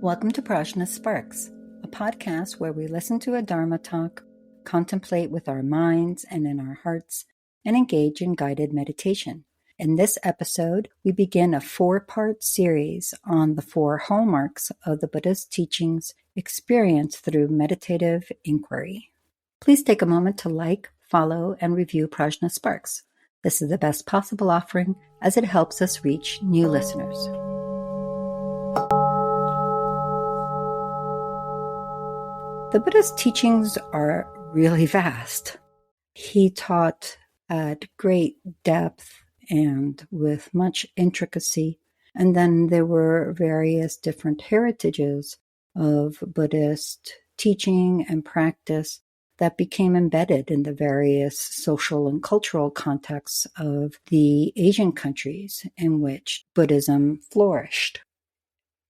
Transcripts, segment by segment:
Welcome to PRAJNA SPARKS, a podcast where we listen to a Dharma Talk, contemplate with our minds and in our hearts, and engage in guided meditation. In this episode, we begin a 4-part series on the 4 hallmarks of the Buddha's teachings experienced through meditative inquiry. Please take a moment to like, follow, and review PRAJNA SPARKS. This is the best possible offering as it helps us reach new listeners. The Buddha's teachings are really vast. He taught at great depth and with much intricacy. And then there were various different heritages of Buddhist teaching and practice that became embedded in the various social and cultural contexts of the Asian countries in which Buddhism flourished.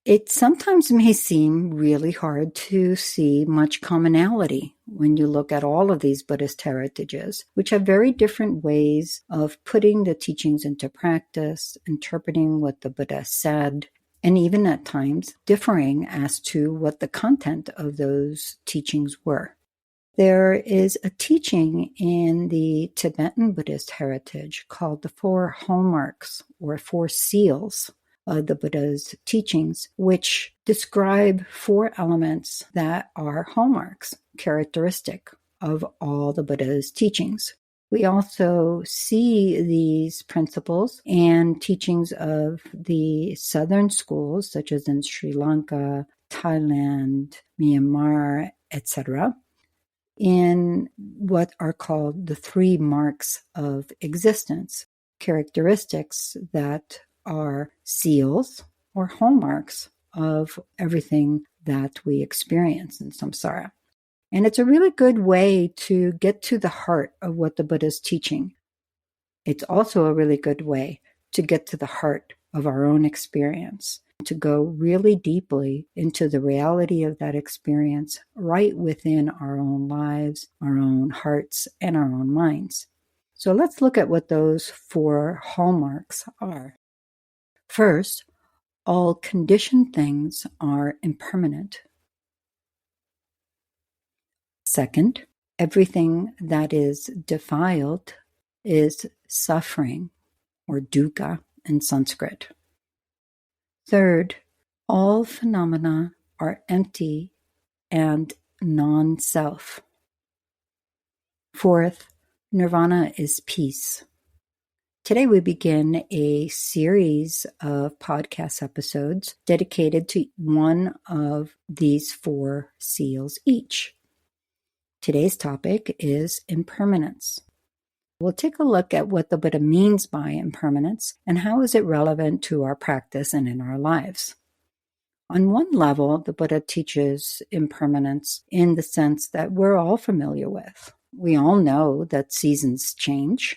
It sometimes may seem really hard to see much commonality when you look at all of these Buddhist heritages, which have very different ways of putting the teachings into practice, interpreting what the Buddha said, and even at times differing as to what the content of those teachings were. There is a teaching in the Tibetan Buddhist heritage called the Four Hallmarks or Four Seals of the Buddha's teachings, which describe 4 elements that are hallmarks, characteristic of all the Buddha's teachings. We also see these principles and teachings of the southern schools, such as in Sri Lanka, Thailand, Myanmar, etc., in what are called the 3 marks of existence, characteristics that are seals or hallmarks of everything that we experience in samsara. And it's a really good way to get to the heart of what the Buddha is teaching. It's also a really good way to get to the heart of our own experience, to go really deeply into the reality of that experience right within our own lives, our own hearts, and our own minds. So let's look at what those 4 hallmarks are. First, all conditioned things are impermanent. Second, everything that is defiled is suffering, or dukkha in Sanskrit. Third, all phenomena are empty and non-self. Fourth, nirvana is peace. Today we begin a series of podcast episodes dedicated to one of these 4 seals each. Today's topic is impermanence. We'll take a look at what the Buddha means by impermanence and how is it relevant to our practice and in our lives. On one level, the Buddha teaches impermanence in the sense that we're all familiar with. We all know that seasons change.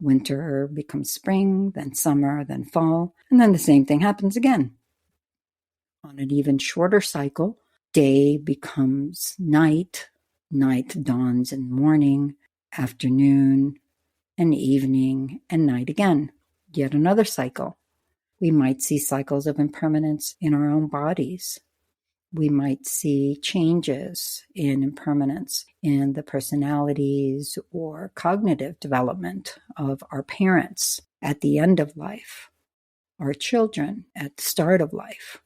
Winter becomes spring, then summer, then fall, and then the same thing happens again. On an even shorter cycle, day becomes night, night dawns in morning, afternoon, and evening, and night again. Yet another cycle. We might see cycles of impermanence in our own bodies. We might see changes in impermanence in the personalities or cognitive development of our parents at the end of life, our children at the start of life,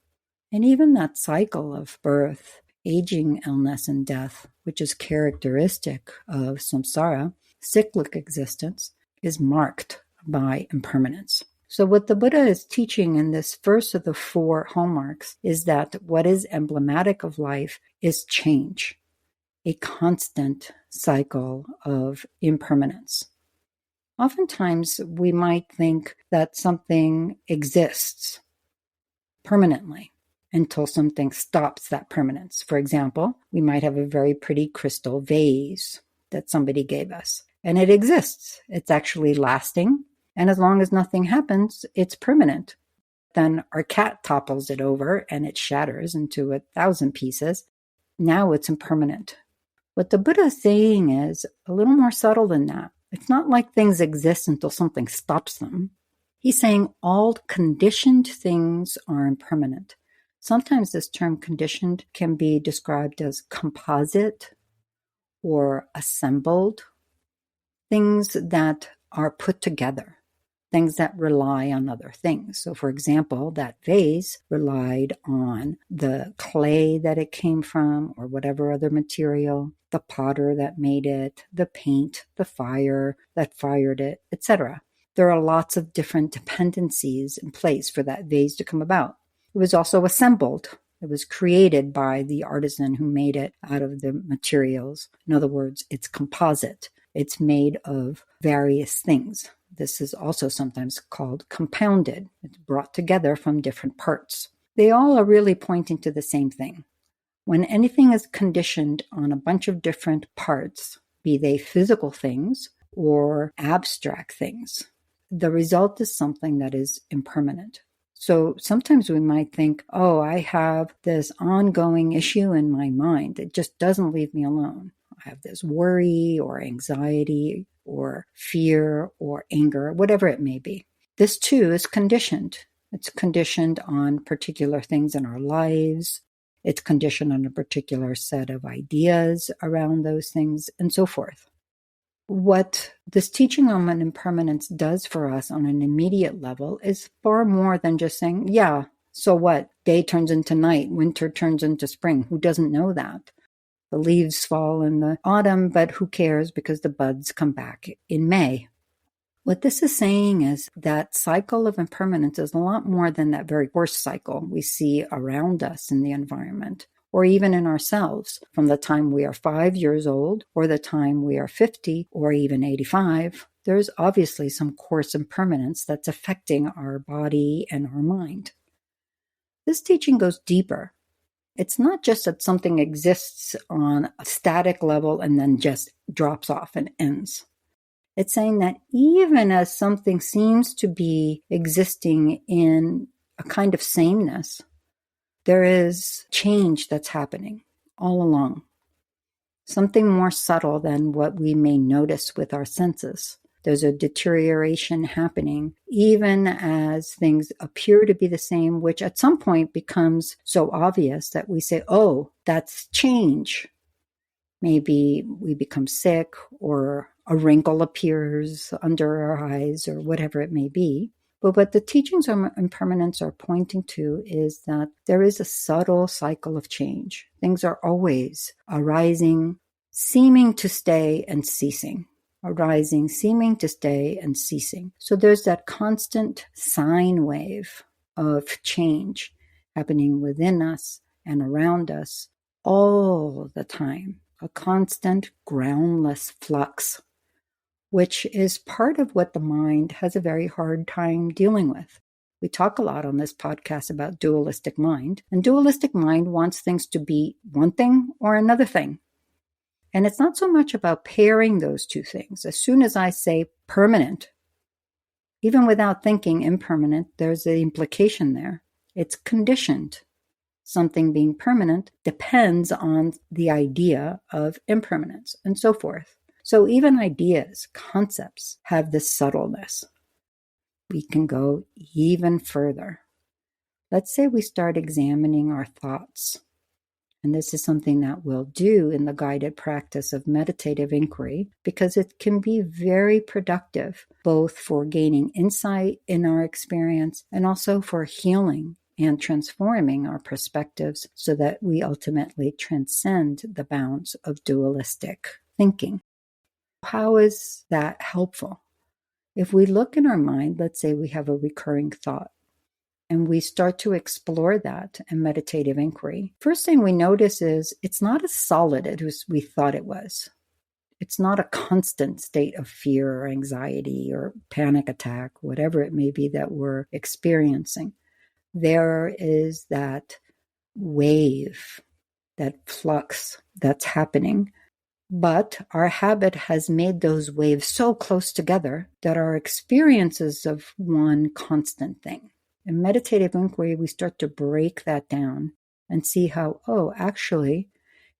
and even that cycle of birth, aging, illness, and death, which is characteristic of samsara, cyclic existence, is marked by impermanence. So what the Buddha is teaching in this first of the 4 hallmarks is that what is emblematic of life is change, a constant cycle of impermanence. Oftentimes, we might think that something exists permanently until something stops that permanence. For example, we might have a very pretty crystal vase that somebody gave us, and it exists. It's actually lasting. And as long as nothing happens, it's permanent. Then our cat topples it over and it shatters into 1,000 pieces. Now it's impermanent. What the Buddha is saying is a little more subtle than that. It's not like things exist until something stops them. He's saying all conditioned things are impermanent. Sometimes this term conditioned can be described as composite or assembled, things that are put together, things that rely on other things. So for example, that vase relied on the clay that it came from or whatever other material, the potter that made it, the paint, the fire that fired it, etc. There are lots of different dependencies in place for that vase to come about. It was also assembled. It was created by the artisan who made it out of the materials. In other words, it's composite. It's made of various things. This is also sometimes called compounded. It's brought together from different parts. They all are really pointing to the same thing. When anything is conditioned on a bunch of different parts, be they physical things or abstract things, the result is something that is impermanent. So sometimes we might think, oh, I have this ongoing issue in my mind. It just doesn't leave me alone. I have this worry or anxiety or fear or anger, whatever it may be. This too is conditioned. It's conditioned on particular things in our lives. It's conditioned on a particular set of ideas around those things and so forth. What this teaching on impermanence does for us on an immediate level is far more than just saying, yeah, so what? Day turns into night, winter turns into spring. Who doesn't know that? The leaves fall in the autumn, but who cares because the buds come back in May. What this is saying is that cycle of impermanence is a lot more than that very first cycle we see around us in the environment, or even in ourselves, from the time we are 5 years old, or the time we are 50, or even 85. There's obviously some course impermanence that's affecting our body and our mind. This teaching goes deeper. It's not just that something exists on a static level and then just drops off and ends. It's saying that even as something seems to be existing in a kind of sameness, there is change that's happening all along. Something more subtle than what we may notice with our senses. There's a deterioration happening, even as things appear to be the same, which at some point becomes so obvious that we say, oh, that's change. Maybe we become sick, or a wrinkle appears under our eyes, or whatever it may be. But what the teachings on impermanence are pointing to is that there is a subtle cycle of change. Things are always arising, seeming to stay, and ceasing. Arising, seeming to stay, and ceasing. So there's that constant sine wave of change happening within us and around us all the time. A constant groundless flux, which is part of what the mind has a very hard time dealing with. We talk a lot on this podcast about dualistic mind, and dualistic mind wants things to be one thing or another thing. And it's not so much about pairing those two things. As soon as I say permanent, even without thinking impermanent, there's an implication there. It's conditioned. Something being permanent depends on the idea of impermanence and so forth. So even ideas, concepts, have this subtleness. We can go even further. Let's say we start examining our thoughts. And this is something that we'll do in the guided practice of meditative inquiry, because it can be very productive, both for gaining insight in our experience and also for healing and transforming our perspectives so that we ultimately transcend the bounds of dualistic thinking. How is that helpful? If we look in our mind, let's say we have a recurring thought, and we start to explore that in meditative inquiry, first thing we notice is it's not as solid as we thought it was. It's not a constant state of fear or anxiety or panic attack, whatever it may be that we're experiencing. There is that wave, that flux that's happening. But our habit has made those waves so close together that our experience is of one constant thing. In meditative inquiry, we start to break that down and see how, actually,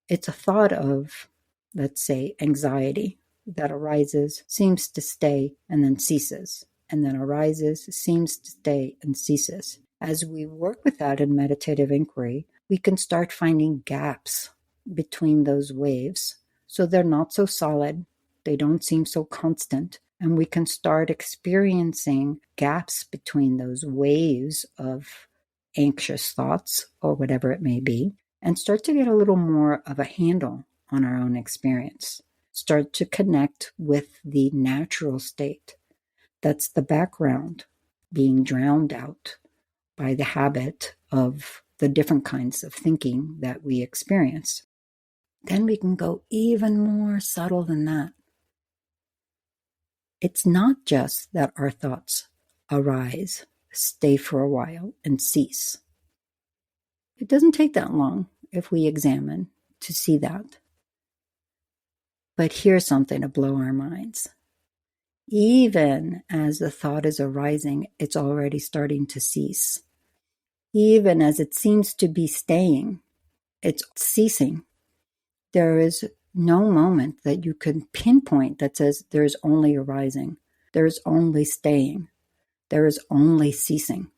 it's a thought of, let's say, anxiety that arises, seems to stay, and then ceases. And then arises, seems to stay, and ceases. As we work with that in meditative inquiry, we can start finding gaps between those waves. So they're not so solid, they don't seem so constant, and we can start experiencing gaps between those waves of anxious thoughts or whatever it may be, and start to get a little more of a handle on our own experience. Start to connect with the natural state. That's the background being drowned out by the habit of the different kinds of thinking that we experience. Then we can go even more subtle than that. It's not just that our thoughts arise, stay for a while, and cease. It doesn't take that long if we examine to see that. But here's something to blow our minds. Even as the thought is arising, it's already starting to cease. Even as it seems to be staying, it's ceasing. There is no moment that you can pinpoint that says there is only arising, there is only staying, there is only ceasing.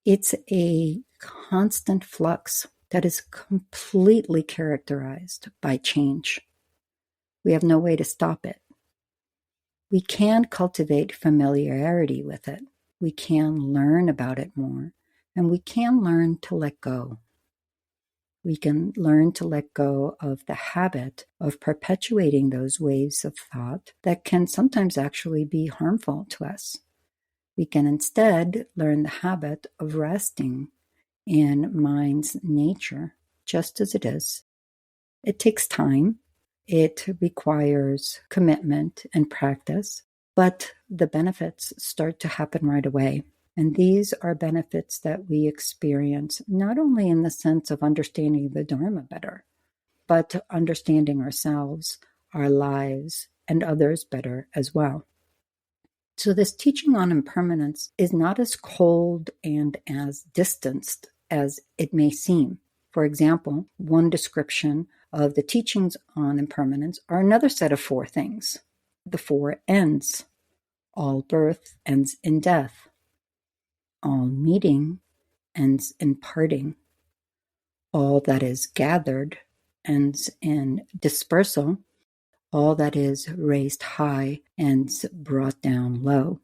It's a constant flux that is completely characterized by change. We have no way to stop it. We can cultivate familiarity with it. We can learn about it more, and we can learn to let go. We can learn to let go of the habit of perpetuating those waves of thought that can sometimes actually be harmful to us. We can instead learn the habit of resting in mind's nature, just as it is. It takes time. It requires commitment and practice, but the benefits start to happen right away. And these are benefits that we experience not only in the sense of understanding the Dharma better, but understanding ourselves, our lives, and others better as well. So this teaching on impermanence is not as cold and as distanced as it may seem. For example, one description of the teachings on impermanence are another set of 4 things. The 4 ends. All birth ends in death. All meeting ends in parting. All that is gathered ends in dispersal. All that is raised high ends brought down low.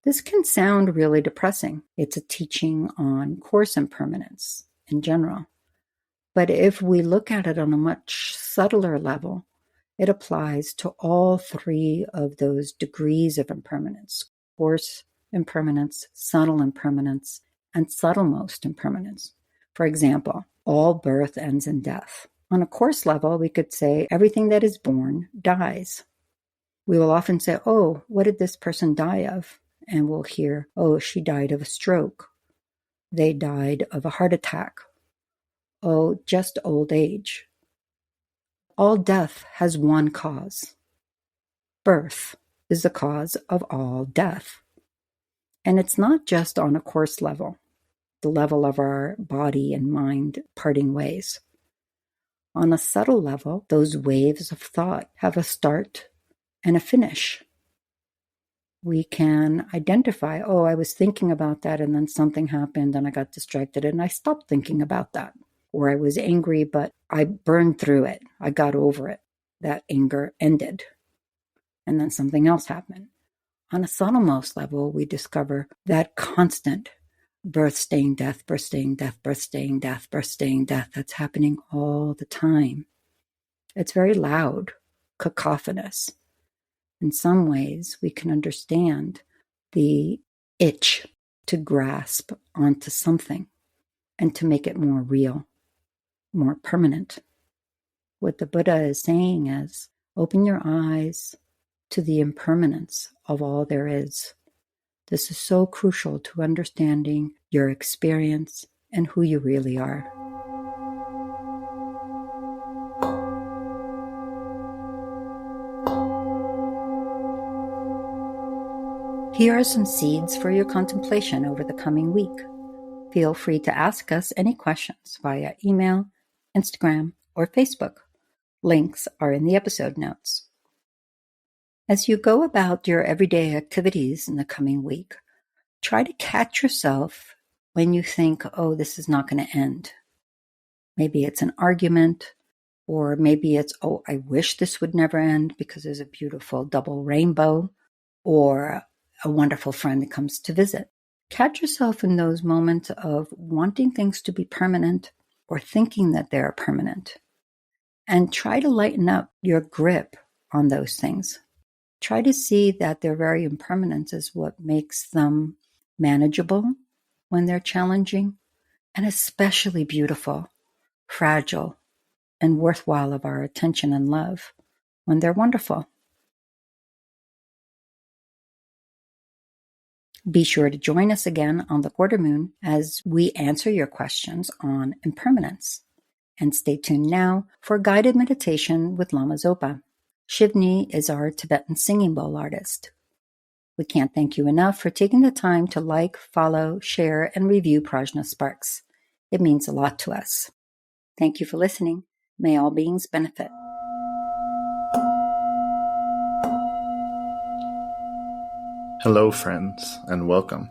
This can sound really depressing. It's a teaching on course impermanence in general. But if we look at it on a much subtler level, it applies to all 3 of those degrees of impermanence: coarse impermanence, subtle impermanence, and subtlemost impermanence. For example, all birth ends in death. On a coarse level, we could say everything that is born dies. We will often say, oh, what did this person die of? And we'll hear, oh, she died of a stroke. They died of a heart attack. Oh, just old age. All death has one cause. Birth is the cause of all death. And it's not just on a coarse level, the level of our body and mind parting ways. On a subtle level, those waves of thought have a start and a finish. We can identify, oh, I was thinking about that and then something happened and I got distracted and I stopped thinking about that. Or I was angry, but I burned through it. I got over it. That anger ended. And then something else happened. On a subtlemost level, we discover that constant birth, staying, death, birth, staying, death, birth, staying, death, birth, staying, death. That's happening all the time. It's very loud, cacophonous. In some ways, we can understand the itch to grasp onto something and to make it more real, more permanent. What the Buddha is saying is, open your eyes to the impermanence of all there is. This is so crucial to understanding your experience and who you really are. Here are some seeds for your contemplation over the coming week. Feel free to ask us any questions via email, Instagram, or Facebook. Links are in the episode notes. As you go about your everyday activities in the coming week, try to catch yourself when you think, oh, this is not going to end. Maybe it's an argument, or maybe it's, oh, I wish this would never end because there's a beautiful double rainbow, or a wonderful friend that comes to visit. Catch yourself in those moments of wanting things to be permanent or thinking that they're permanent. And try to lighten up your grip on those things. Try to see that their very impermanence is what makes them manageable when they're challenging, and especially beautiful, fragile, and worthwhile of our attention and love when they're wonderful. Be sure to join us again on the quarter moon as we answer your questions on impermanence. And stay tuned now for a guided meditation with Lama Zopa. Shivnee is our Tibetan singing bowl artist. We can't thank you enough for taking the time to like, follow, share, and review PRAJNA SPARKS. It means a lot to us. Thank you for listening. May all beings benefit. Hello, friends, and welcome.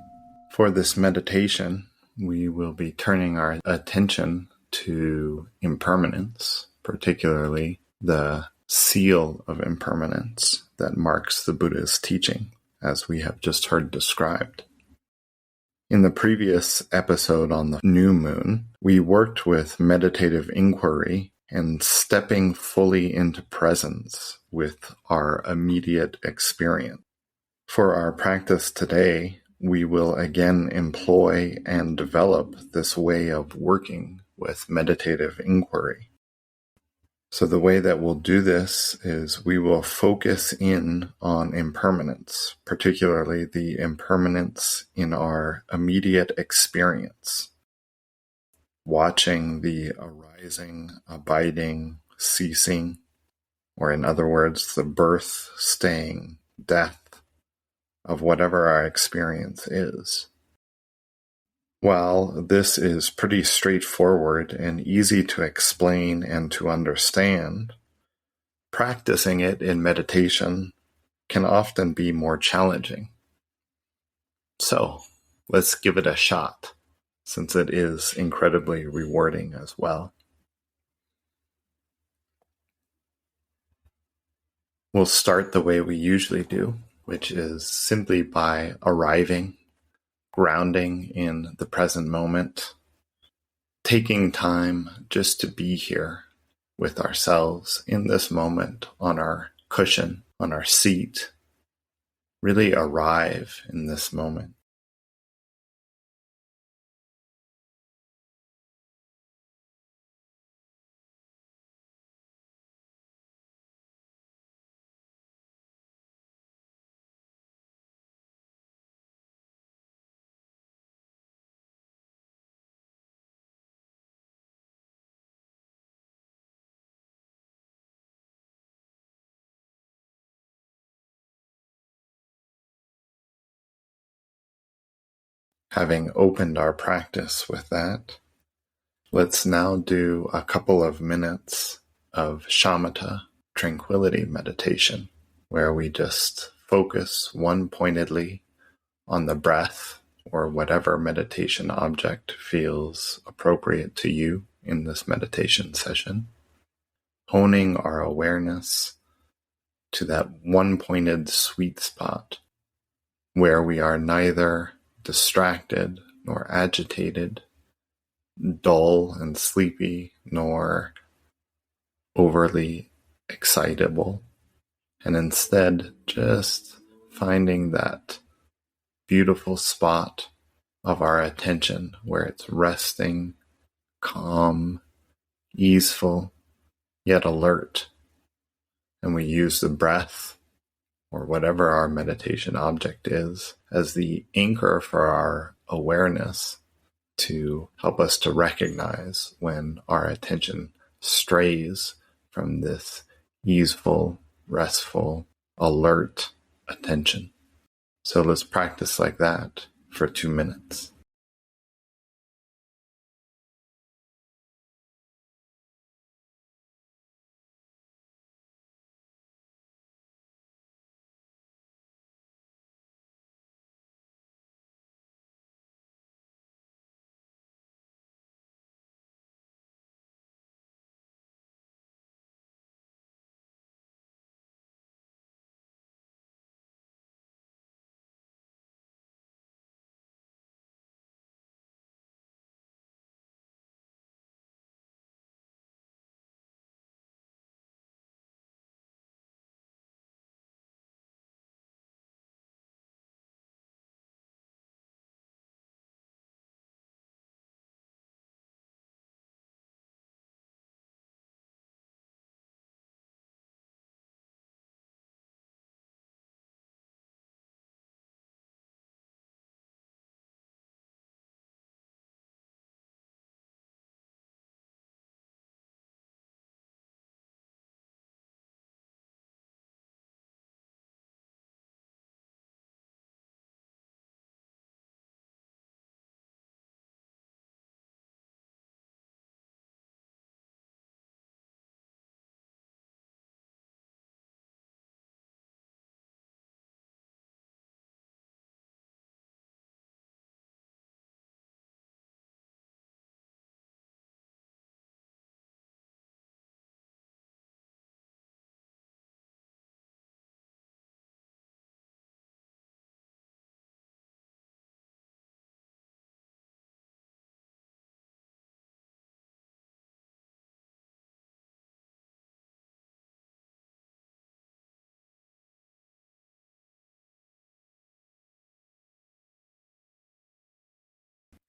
For this meditation, we will be turning our attention to impermanence, particularly the seal of impermanence that marks the Buddha's teaching, as we have just heard described. In the previous episode on the new moon, we worked with meditative inquiry and stepping fully into presence with our immediate experience. For our practice today, we will again employ and develop this way of working with meditative inquiry. So the way that we'll do this is we will focus in on impermanence, particularly the impermanence in our immediate experience, watching the arising, abiding, ceasing, or in other words, the birth, staying, death, of whatever our experience is. While this is pretty straightforward and easy to explain and to understand, practicing it in meditation can often be more challenging. So, let's give it a shot, since it is incredibly rewarding as well. We'll start the way we usually do, which is simply by arriving, grounding in the present moment, taking time just to be here with ourselves in this moment on our cushion, on our seat. Really arrive in this moment. Having opened our practice with that, let's now do a couple of minutes of shamatha, tranquility meditation, where we just focus one-pointedly on the breath or whatever meditation object feels appropriate to you in this meditation session, honing our awareness to that one-pointed sweet spot where we are neither distracted nor agitated, dull and sleepy, nor overly excitable, and instead just finding that beautiful spot of our attention where it's resting, calm, easeful, yet alert. And we use the breath or whatever our meditation object is as the anchor for our awareness to help us to recognize when our attention strays from this easeful, restful, alert attention. So let's practice like that for 2 minutes.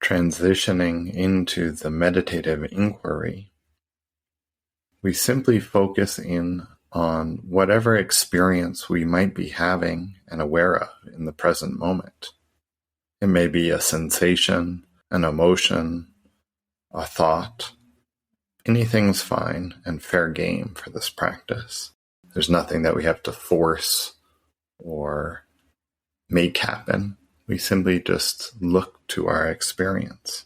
Transitioning into the meditative inquiry, we simply focus in on whatever experience we might be having and aware of in the present moment. It may be a sensation, an emotion, a thought. Anything's fine and fair game for this practice. There's nothing that we have to force or make happen. We simply just look to our experience.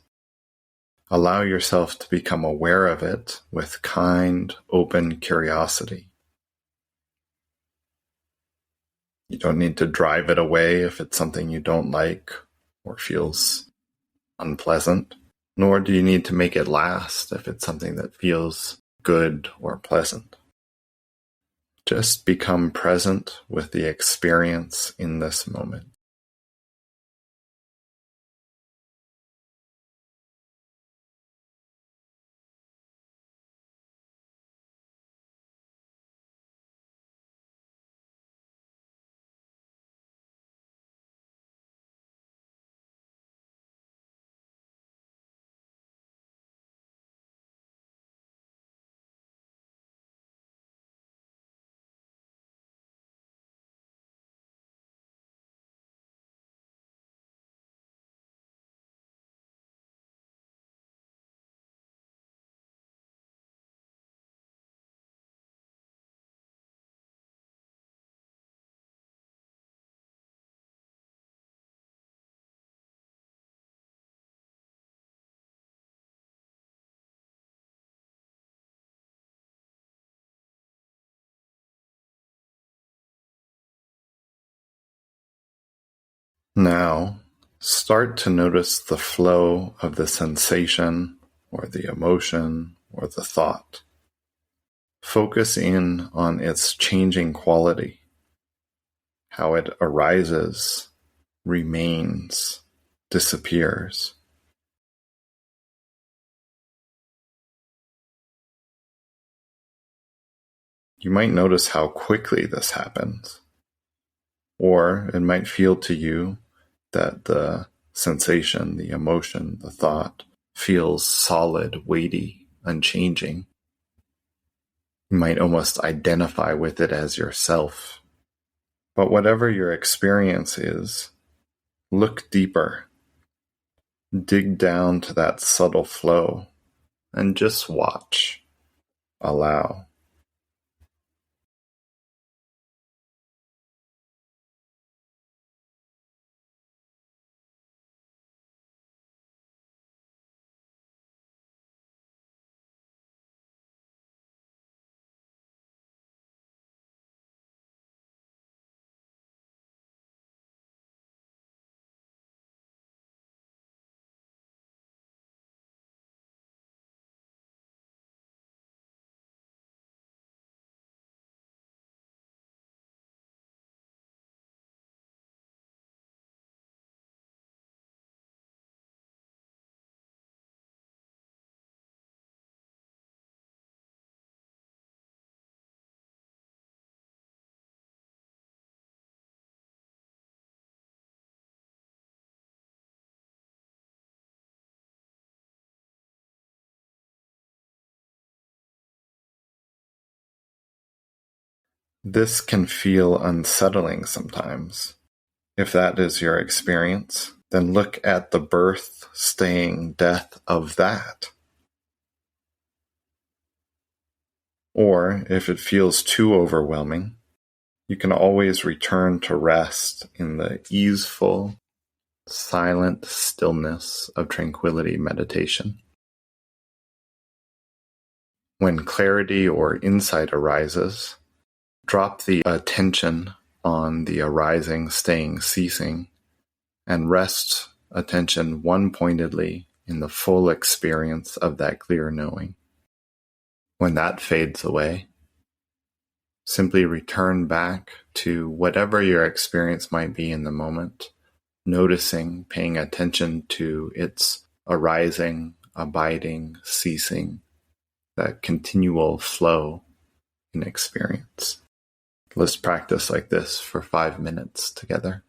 Allow yourself to become aware of it with kind, open curiosity. You don't need to drive it away if it's something you don't like or feels unpleasant, nor do you need to make it last if it's something that feels good or pleasant. Just become present with the experience in this moment. Now, start to notice the flow of the sensation or the emotion or the thought. Focus in on its changing quality, how it arises, remains, disappears. You might notice how quickly this happens, or it might feel to you that the sensation, the emotion, the thought feels solid, weighty, unchanging. You might almost identify with it as yourself. But whatever your experience is, look deeper. Dig down to that subtle flow and just watch. Allow. This can feel unsettling sometimes. If that is your experience, then look at the birth, staying, death of that. Or if it feels too overwhelming, you can always return to rest in the easeful, silent stillness of tranquility meditation. When clarity or insight arises, drop the attention on the arising, staying, ceasing, and rest attention one-pointedly in the full experience of that clear knowing. When that fades away, simply return back to whatever your experience might be in the moment, noticing, paying attention to its arising, abiding, ceasing, that continual flow in experience. Let's practice like this for 5 minutes together.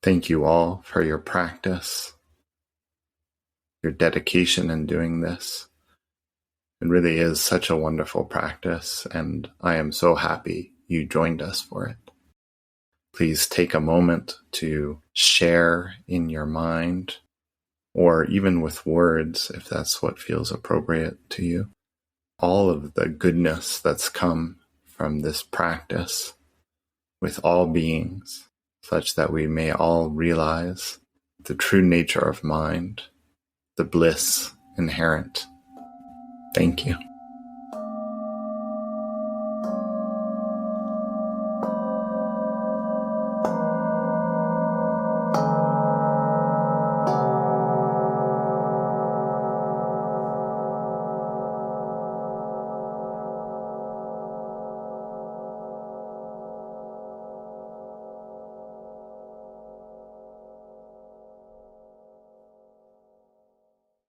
Thank you all for your practice, your dedication in doing this. It really is such a wonderful practice, and I am so happy you joined us for it. Please take a moment to share in your mind, or even with words, if that's what feels appropriate to you, all of the goodness that's come from this practice with all beings, such that we may all realize the true nature of mind, the bliss inherent. Thank you.